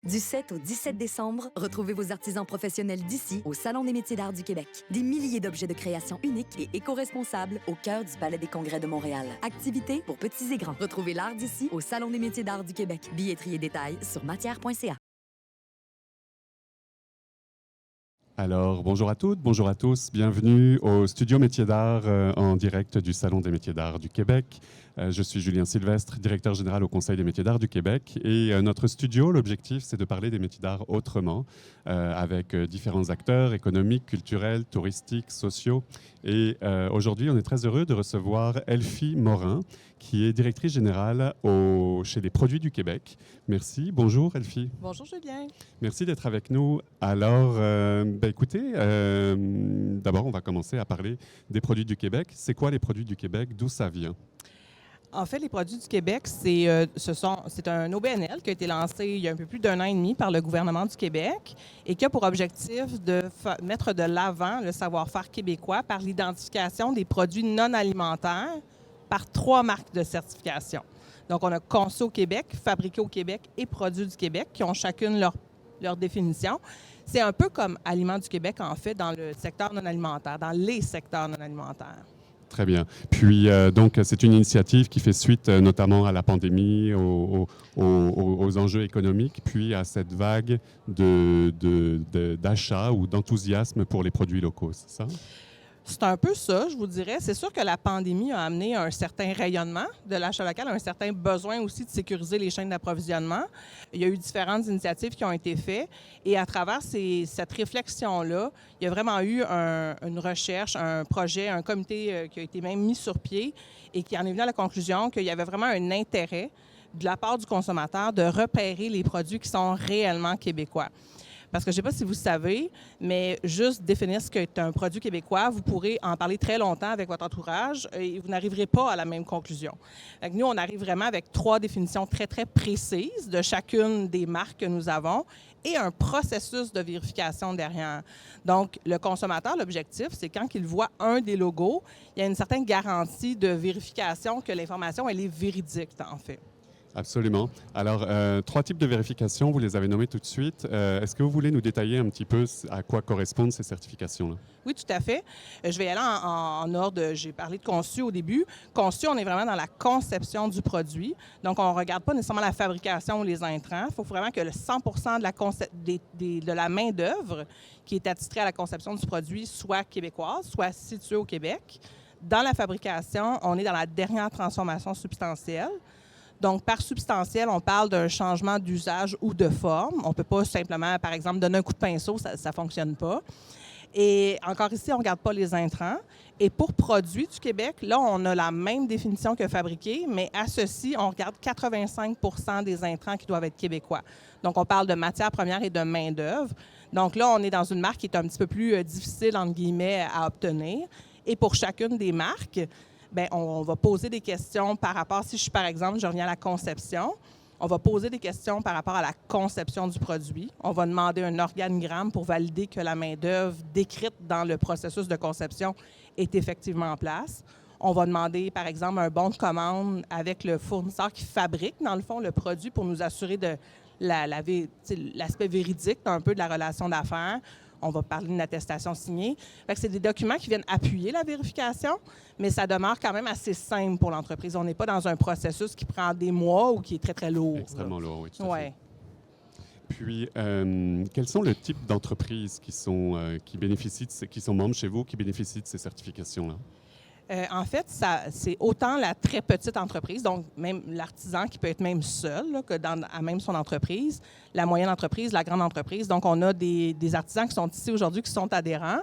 Du 7 au 17 décembre, retrouvez vos artisans professionnels d'ici au Salon des métiers d'art du Québec. Des milliers d'objets de création uniques et éco-responsables au cœur du Palais des Congrès de Montréal. Activités pour petits et grands. Retrouvez l'art d'ici au Salon des métiers d'art du Québec. Billetterie et détails sur matière.ca. Alors, bonjour à toutes, bonjour à tous. Bienvenue au Studio Métiers d'Art en direct du Salon des métiers d'art du Québec. Je suis Julien Sylvestre, directeur général au Conseil des métiers d'art du Québec. Et notre studio, l'objectif, c'est de parler des métiers d'art autrement, avec différents acteurs économiques, culturels, touristiques, sociaux. Et aujourd'hui, on est très heureux de recevoir Elfie Morin, qui est directrice générale chez les Produits du Québec. Merci. Bonjour Elfie. Bonjour Julien. Merci d'être avec nous. Alors, écoutez, d'abord, on va commencer à parler des Produits du Québec. C'est quoi les Produits du Québec? D'où ça vient? En fait, les Produits du Québec, c'est un OBNL qui a été lancé il y a un peu plus d'1 an et demi par le gouvernement du Québec et qui a pour objectif de mettre de l'avant le savoir-faire québécois par l'identification des produits non alimentaires par 3 marques de certification. Donc, on a Conçu au Québec, Fabriqué au Québec et Produits du Québec qui ont chacune leur définition. C'est un peu comme Aliments du Québec, en fait, dans le secteur non alimentaire, dans les secteurs non alimentaires. Très bien. Puis, donc, c'est une initiative qui fait suite notamment à la pandémie, aux enjeux économiques, puis à cette vague d'achat ou d'enthousiasme pour les produits locaux, c'est ça? C'est un peu ça, je vous dirais. C'est sûr que la pandémie a amené un certain rayonnement de l'achat local, un certain besoin aussi de sécuriser les chaînes d'approvisionnement. Il y a eu différentes initiatives qui ont été faites et à travers cette réflexion-là, il y a vraiment eu une recherche, un projet, un comité qui a été même mis sur pied et qui en est venu à la conclusion qu'il y avait vraiment un intérêt de la part du consommateur de repérer les produits qui sont réellement québécois. Parce que je ne sais pas si vous savez, mais juste définir ce qu'est un produit québécois, vous pourrez en parler très longtemps avec votre entourage et vous n'arriverez pas à la même conclusion. Donc, nous, on arrive vraiment avec 3 définitions très, très précises de chacune des marques que nous avons et un processus de vérification derrière. Donc, le consommateur, l'objectif, c'est quand il voit un des logos, il y a une certaine garantie de vérification que l'information, elle est véridique, en fait. Absolument. Alors, 3 types de vérification, vous les avez nommés tout de suite. Est-ce que vous voulez nous détailler un petit peu à quoi correspondent ces certifications-là? Oui, tout à fait. Je vais y aller en ordre. J'ai parlé de Conçu au début. Conçu, on est vraiment dans la conception du produit. Donc, on ne regarde pas nécessairement la fabrication ou les intrants. Il faut vraiment que le 100 de la main-d'œuvre qui est attitrée à la conception du produit soit québécoise, soit située au Québec. Dans la fabrication, on est dans la dernière transformation substantielle. Donc, par substantiel, on parle d'un changement d'usage ou de forme. On ne peut pas simplement, par exemple, donner un coup de pinceau, ça ne fonctionne pas. Et encore ici, on ne regarde pas les intrants. Et pour produits du Québec, là, on a la même définition que fabriqué, mais à ceci, on regarde 85 % des intrants qui doivent être québécois. Donc, on parle de matières premières et de main-d'œuvre. Donc là, on est dans une marque qui est un petit peu plus difficile, entre guillemets, à obtenir. Et pour chacune des marques, bien, on va poser des questions par rapport, si je suis par exemple, je reviens à la conception, on va poser des questions par rapport à la conception du produit. On va demander un organigramme pour valider que la main-d'œuvre décrite dans le processus de conception est effectivement en place. On va demander, par exemple, un bon de commande avec le fournisseur qui fabrique, dans le fond, le produit pour nous assurer de l'aspect véridique un peu de la relation d'affaires. On va parler d'une attestation signée. C'est des documents qui viennent appuyer la vérification, mais ça demeure quand même assez simple pour l'entreprise. On n'est pas dans un processus qui prend des mois ou qui est très, très lourd. Extrêmement lourd, oui, tout à fait. Puis, quels sont les types d'entreprises qui sont membres chez vous, qui bénéficient de ces certifications-là? En fait, c'est autant la très petite entreprise, donc même l'artisan qui peut être même seul là, que à même son entreprise, la moyenne entreprise, la grande entreprise. Donc, on a des artisans qui sont ici aujourd'hui qui sont adhérents,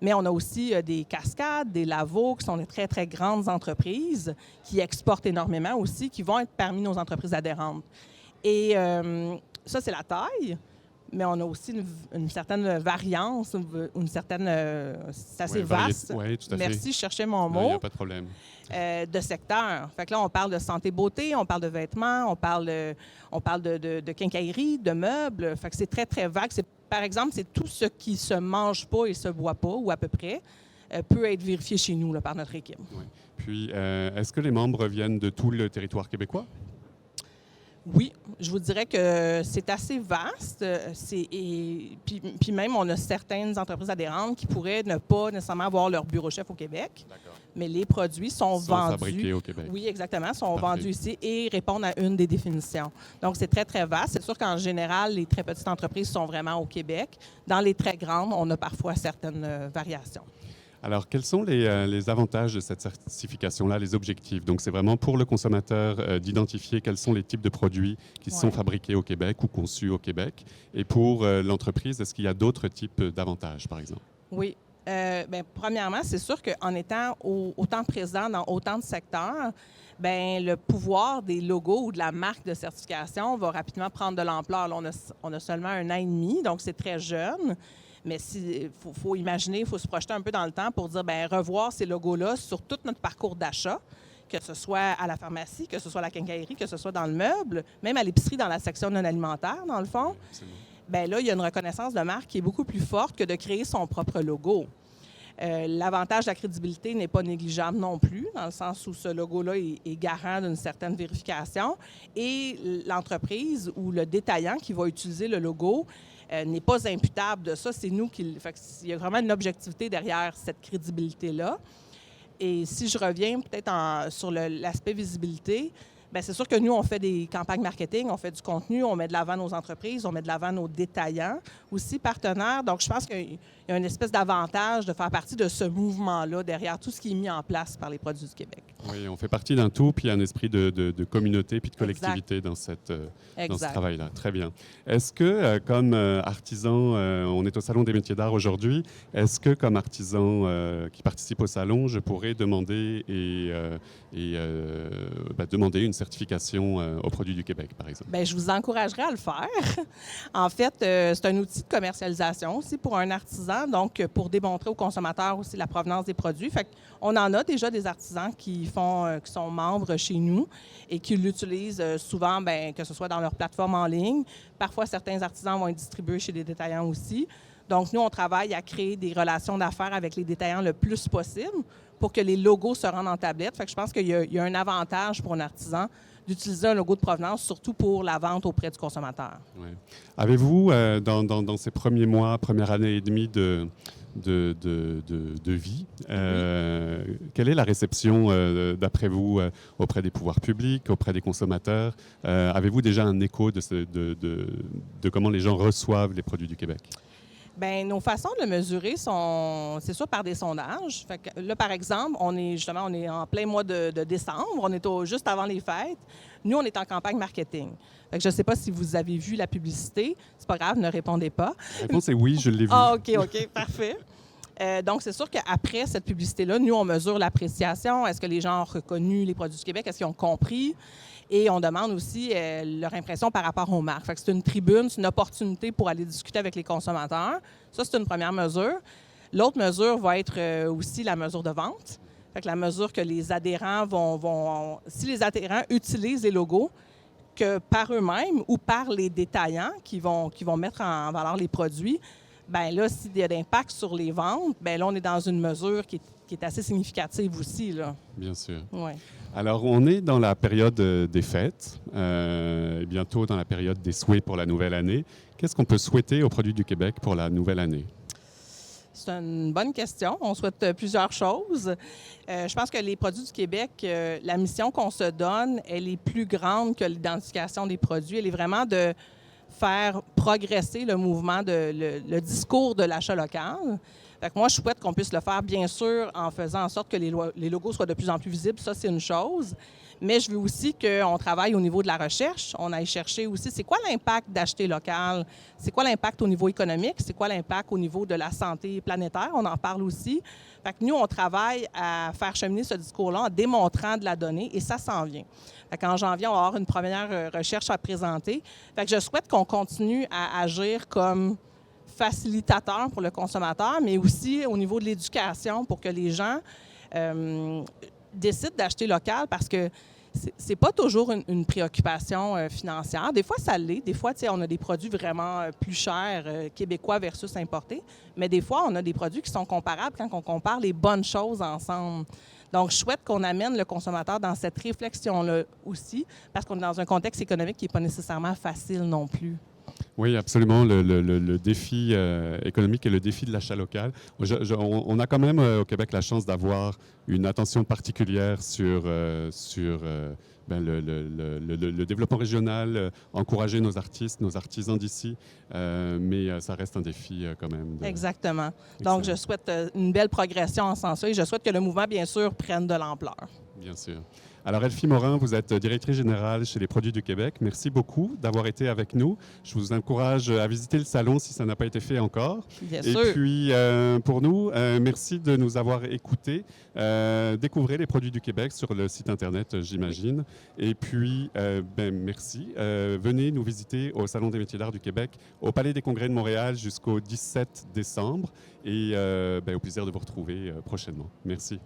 mais on a aussi des Cascades, des Lavaux qui sont des très, très grandes entreprises qui exportent énormément aussi, qui vont être parmi nos entreprises adhérentes. Et ça, c'est la taille. Mais on a aussi une certaine variance, une certaine... c'est assez vaste. Oui, tout à fait. Merci, je cherchais mon mot. Il n'y a pas de problème. De secteur. Fait que là, on parle de santé-beauté, on parle de vêtements, on parle de quincaillerie, de meubles. Fait que c'est très, très vague. Par exemple, c'est tout ce qui ne se mange pas et se boit pas, ou à peu près, peut être vérifié chez nous là, par notre équipe. Oui. Puis, est-ce que les membres viennent de tout le territoire québécois? Oui, je vous dirais que c'est assez vaste. Puis même, on a certaines entreprises adhérentes qui pourraient ne pas nécessairement avoir leur bureau chef au Québec, mais les produits sont vendus. Fabriqués au Québec. Oui, exactement, sont Parfait. vendus ici et répondent à une des définitions. Donc, c'est très, très vaste. C'est sûr qu'en général, les très petites entreprises sont vraiment au Québec. Dans les très grandes, on a parfois certaines variations. Alors, quels sont les avantages de cette certification-là, les objectifs? Donc, c'est vraiment pour le consommateur d'identifier quels sont les types de produits qui sont fabriqués au Québec ou conçus au Québec. Et pour l'entreprise, est-ce qu'il y a d'autres types d'avantages, par exemple? Oui. Premièrement, c'est sûr qu'en étant autant présent dans autant de secteurs, le pouvoir des logos ou de la marque de certification va rapidement prendre de l'ampleur. Là, on a seulement 1 an et demi, donc c'est très jeune. Mais il faut imaginer, il faut se projeter un peu dans le temps pour dire, revoir ces logos-là sur tout notre parcours d'achat, que ce soit à la pharmacie, que ce soit à la quincaillerie, que ce soit dans le meuble, même à l'épicerie dans la section non alimentaire, dans le fond. Là, il y a une reconnaissance de marque qui est beaucoup plus forte que de créer son propre logo. L'avantage de la crédibilité n'est pas négligeable non plus, dans le sens où ce logo-là est garant d'une certaine vérification. Et l'entreprise ou le détaillant qui va utiliser le logo n'est pas imputable de ça. C'est nous qui... Il y a vraiment une objectivité derrière cette crédibilité-là. Et si je reviens peut-être sur l'aspect visibilité, c'est sûr que nous, on fait des campagnes marketing, on fait du contenu, on met de l'avant nos entreprises, on met de l'avant nos détaillants, aussi partenaires. Donc, je pense qu'il y a une espèce d'avantage de faire partie de ce mouvement-là derrière tout ce qui est mis en place par les produits du Québec. Oui, on fait partie d'un tout, puis il y a un esprit de communauté puis de collectivité dans ce travail-là. Très bien. Est-ce que, comme artisan, on est au Salon des métiers d'art aujourd'hui, est-ce que, comme artisan qui participe au salon, je pourrais demander demander une certification aux produits du Québec, par exemple? Je vous encouragerais à le faire. En fait, c'est un outil de commercialisation aussi pour un artisan, donc pour démontrer aux consommateurs aussi la provenance des produits. Fait qu'on en a déjà des artisans qui sont membres chez nous et qui l'utilisent souvent, que ce soit dans leur plateforme en ligne. Parfois, certains artisans vont être distribués chez des détaillants aussi. Donc, nous, on travaille à créer des relations d'affaires avec les détaillants le plus possible pour que les logos se rendent en tablette. Fait que je pense qu'il y a un avantage pour un artisan d'utiliser un logo de provenance, surtout pour la vente auprès du consommateur. Ouais. Avez-vous, dans ces premiers mois, première année et demie de vie, quelle est la réception, d'après vous, auprès des pouvoirs publics, auprès des consommateurs? Avez-vous déjà un écho de comment les gens reçoivent les produits du Québec? Nos façons de le mesurer sont, c'est sûr, par des sondages. Fait que là, par exemple, on est en plein mois de décembre, on est juste avant les fêtes. Nous, on est en campagne marketing. Fait que je ne sais pas si vous avez vu la publicité. C'est pas grave, ne répondez pas. La réponse est oui, je l'ai vu. Ah, OK, parfait. Donc, c'est sûr qu'après cette publicité-là, nous, on mesure l'appréciation. Est-ce que les gens ont reconnu les produits du Québec? Est-ce qu'ils ont compris? Et on demande aussi leur impression par rapport aux marques. Fait que c'est une tribune, c'est une opportunité pour aller discuter avec les consommateurs. Ça, c'est une première mesure. L'autre mesure va être aussi la mesure de vente. Fait que la mesure que les adhérents vont... Si les adhérents utilisent les logos, que par eux-mêmes ou par les détaillants qui vont mettre en valeur les produits, là, s'il y a d'impact sur les ventes, là, on est dans une mesure qui est assez significative aussi, là. Bien sûr. Ouais. Alors, on est dans la période des fêtes, et bientôt dans la période des souhaits pour la nouvelle année. Qu'est-ce qu'on peut souhaiter aux produits du Québec pour la nouvelle année? C'est une bonne question. On souhaite plusieurs choses. Je pense que les produits du Québec, la mission qu'on se donne, elle est plus grande que l'identification des produits. Elle est vraiment de faire progresser le mouvement, le discours de l'achat local. Fait que moi, je souhaite qu'on puisse le faire, bien sûr, en faisant en sorte que les logos soient de plus en plus visibles. Ça, c'est une chose. Mais je veux aussi qu'on travaille au niveau de la recherche. On aille chercher aussi, c'est quoi l'impact d'acheter local? C'est quoi l'impact au niveau économique? C'est quoi l'impact au niveau de la santé planétaire? On en parle aussi. Fait que nous, on travaille à faire cheminer ce discours-là en démontrant de la donnée, et ça s'en vient. Fait qu'en janvier, on va avoir une première recherche à présenter. Fait que je souhaite qu'on continue à agir comme facilitateur pour le consommateur, mais aussi au niveau de l'éducation pour que les gens décident d'acheter local, parce que c'est pas toujours une préoccupation financière. Des fois, ça l'est. Des fois, on a des produits vraiment plus chers, québécois versus importés, mais des fois, on a des produits qui sont comparables quand on compare les bonnes choses ensemble. Donc, je souhaite qu'on amène le consommateur dans cette réflexion-là aussi, parce qu'on est dans un contexte économique qui n'est pas nécessairement facile non plus. Oui, absolument. Le défi économique et le défi de l'achat local. On a quand même au Québec la chance d'avoir une attention particulière sur le développement régional, encourager nos artistes, nos artisans d'ici, mais ça reste un défi quand même. Exactement. Donc, je souhaite une belle progression en ce sens-là et je souhaite que le mouvement, bien sûr, prenne de l'ampleur. Bien sûr. Alors, Elfie Morin, vous êtes directrice générale chez les Produits du Québec. Merci beaucoup d'avoir été avec nous. Je vous encourage à visiter le salon si ça n'a pas été fait encore. Bien Et sûr. puis, pour nous, merci de nous avoir écoutés. Découvrez les Produits du Québec sur le site Internet, j'imagine. Et puis, merci. Venez nous visiter au Salon des métiers d'art du Québec, au Palais des Congrès de Montréal jusqu'au 17 décembre. Et au plaisir de vous retrouver prochainement. Merci.